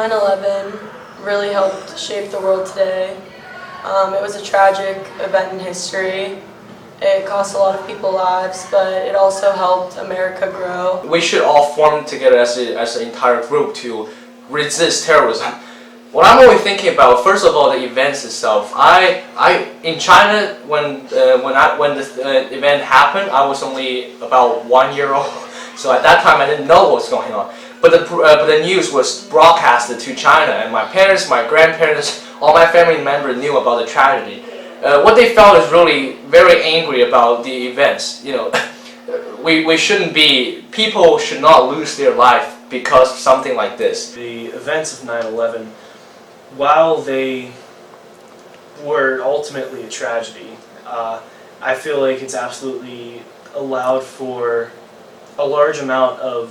9/11 really helped shape the world today. It was a tragic event in history. It cost a lot of people lives, but it also helped America grow. We should all form together as an entire group to resist terrorism. What I'm only thinking about, first of all, the events itself. In China, when this event happened, I was only about 1 year old. So at that time, I didn't know what was going on. But the news was broadcasted to China, and my parents, my grandparents, all my family members knew about the tragedy. What they felt is really very angry about the events. You know, we shouldn't be. People should not lose their life because of something like this. The events of 9/11, while they were ultimately a tragedy, I feel like it's absolutely allowed for a large amount of,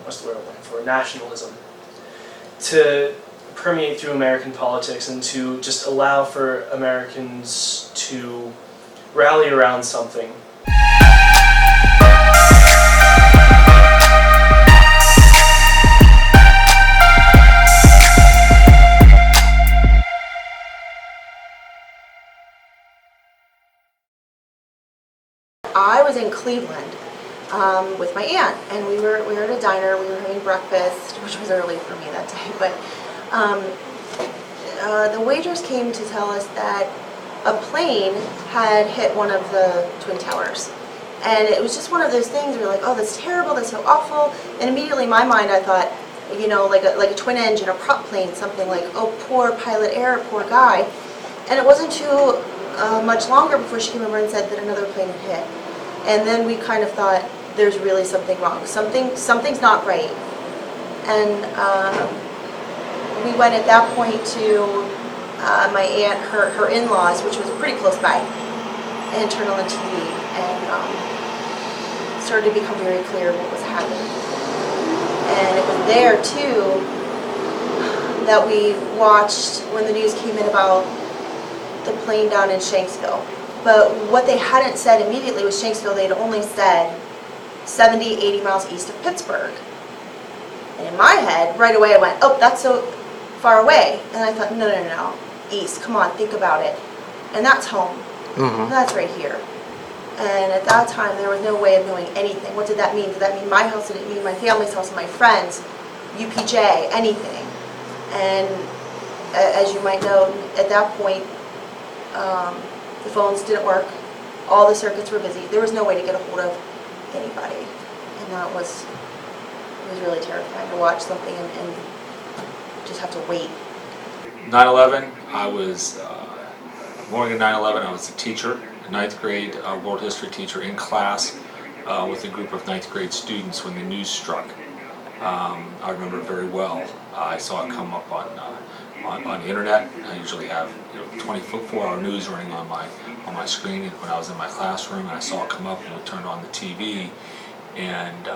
what's the word I'm looking for, nationalism to permeate through American politics and to just allow for Americans to rally around something. I was in Cleveland with my aunt, and we were at a diner. We were having breakfast, which was early for me that day. But the waitress came to tell us that a plane had hit one of the Twin Towers, and it was just one of those things where, like, oh, that's terrible, that's so awful. And immediately in my mind, I thought, you know, like a twin engine, a prop plane, something like, oh, poor pilot error, poor guy. And it wasn't too much longer before she came over and said that another plane had hit. And then we kind of thought, there's really something wrong. Something's not right. And we went at that point to my aunt, her in-laws, which was pretty close by, and turned on the TV, and started to become very clear what was happening. And it was there, too, that we watched when the news came in about the plane down in Shanksville. But what they hadn't said immediately was Shanksville. They'd only said 70, 80 miles east of Pittsburgh. And in my head, right away I went, oh, that's so far away. And I thought, no, east, come on, think about it. And that's home. Mm-hmm. That's right here. And at that time, there was no way of knowing anything. What did that mean? Did that mean my house? Did it mean my family's house, my friends, UPJ, anything? And as you might know, at that point, the phones didn't work. All the circuits were busy. There was no way to get a hold of anybody. And that was really terrifying to watch something and just have to wait. 9/11, I was, morning of 9/11, I was a teacher, a 9th grade world history teacher in class with a group of 9th grade students when the news struck. I remember it very well. I saw it come up on the internet. I usually have 24-hour news running on my screen when I was in my classroom, and I saw it come up and we turned on the TV, and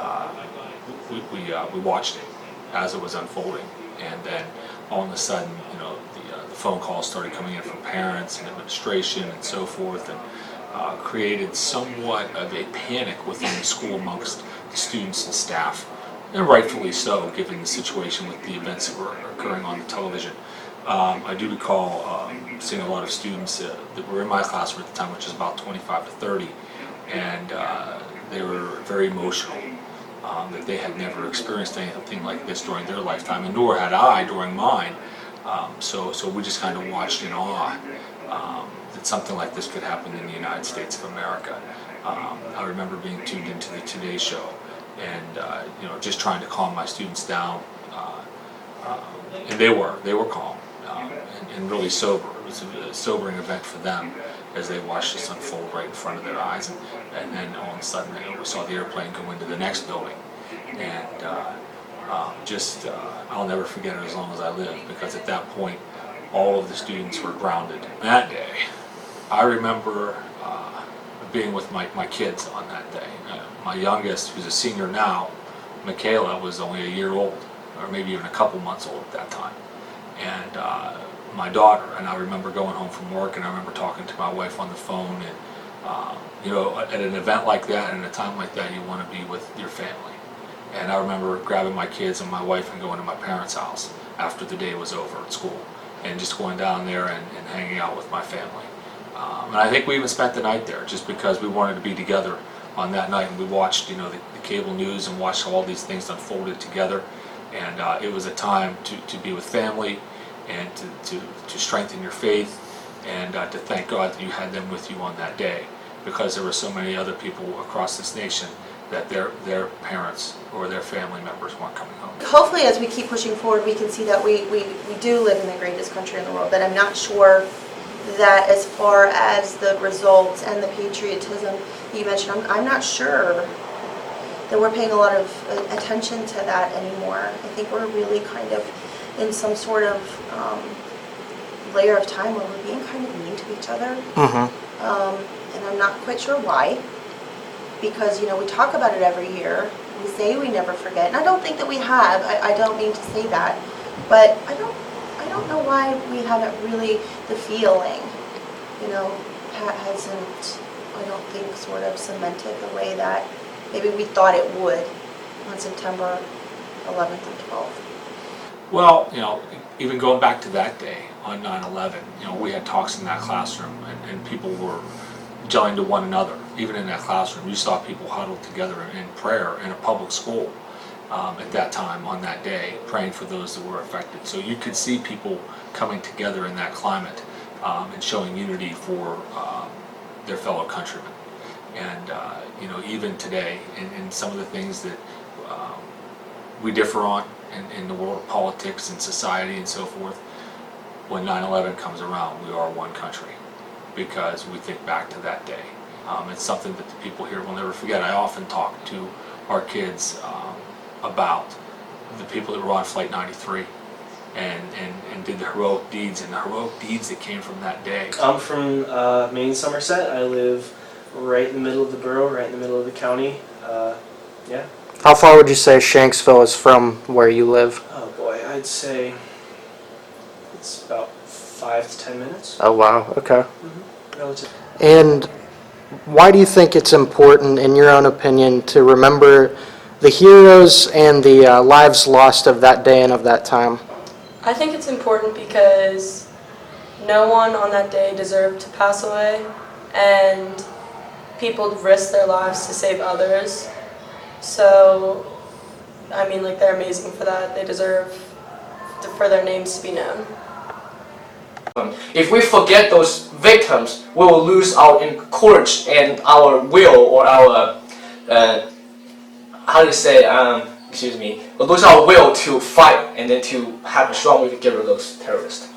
we watched it as it was unfolding. And then all of a sudden, the phone calls started coming in from parents and administration and so forth, and created somewhat of a panic within the school amongst the students and staff, and rightfully so, given the situation with the events that were occurring on the television. I do recall seeing a lot of students that were in my classroom at the time, which is about 25 to 30, and they were very emotional that they had never experienced anything like this during their lifetime, and nor had I during mine. So we just kind of watched in awe that something like this could happen in the United States of America. I remember being tuned into the Today Show, and just trying to calm my students down, and they were calm and really sober. It was a sobering event for them as they watched this unfold right in front of their eyes, and then all of a sudden we saw the airplane go into the next building, and I'll never forget it as long as I live, because at that point all of the students were grounded. That day, I remember being with my kids on that day. My youngest, who's a senior now, Michaela, was only a year old, or maybe even a couple months old at that time. And my daughter, and I remember going home from work, and I remember talking to my wife on the phone, and at an event like that and a time like that, you want to be with your family. And I remember grabbing my kids and my wife and going to my parents' house after the day was over at school, and just going down there and hanging out with my family. And I think we even spent the night there just because we wanted to be together on that night, and we watched, you know, the cable news and watched all these things unfolded together. And it was a time to be with family and to strengthen your faith, and to thank God that you had them with you on that day, because there were so many other people across this nation that their parents or their family members weren't coming home. Hopefully, as we keep pushing forward, we can see that we do live in the greatest country in the world, but I'm not sure that as far as the results and the patriotism you mentioned, I'm not sure that we're paying a lot of attention to that anymore. I think we're really kind of in some sort of layer of time where we're being kind of mean to each other. And I'm not quite sure why, because, you know, we talk about it every year. We say we never forget, and I don't think that we have. I don't mean to say that, but I don't know why we haven't really, the feeling, you know, hasn't, I don't think, sort of cemented the way that maybe we thought it would on September 11th and 12th. Well, you know, even going back to that day on 9/11, you know, we had talks in that classroom, and people were gelling to one another. Even in that classroom, you saw people huddled together in prayer in a public school at that time on that day, praying for those that were affected. So you could see people coming together in that climate and showing unity for their fellow countrymen. And you know, even today, in some of the things that we differ on in the world of politics and society and so forth, when 9/11 comes around, we are one country, because we think back to that day. It's something that the people here will never forget. I often talk to our kids about the people that were on Flight 93 and did the heroic deeds, and the heroic deeds that came from that day. I'm from Maine, Somerset. I live right in the middle of the borough, right in the middle of the county. Yeah. How far would you say Shanksville is from where you live? Oh boy, I'd say it's about 5 to 10 minutes. Oh wow, okay. Relative. And why do you think it's important, in your own opinion, to remember the heroes and the lives lost of that day and of that time? I think it's important because no one on that day deserved to pass away, and people risked their lives to save others. So, I mean, like, they're amazing for that. They deserve for their names to be known. If we forget those victims, we will lose our courage and our will, or our how do you say? We'll lose our will to fight and then to have a strong way to get rid of those terrorists.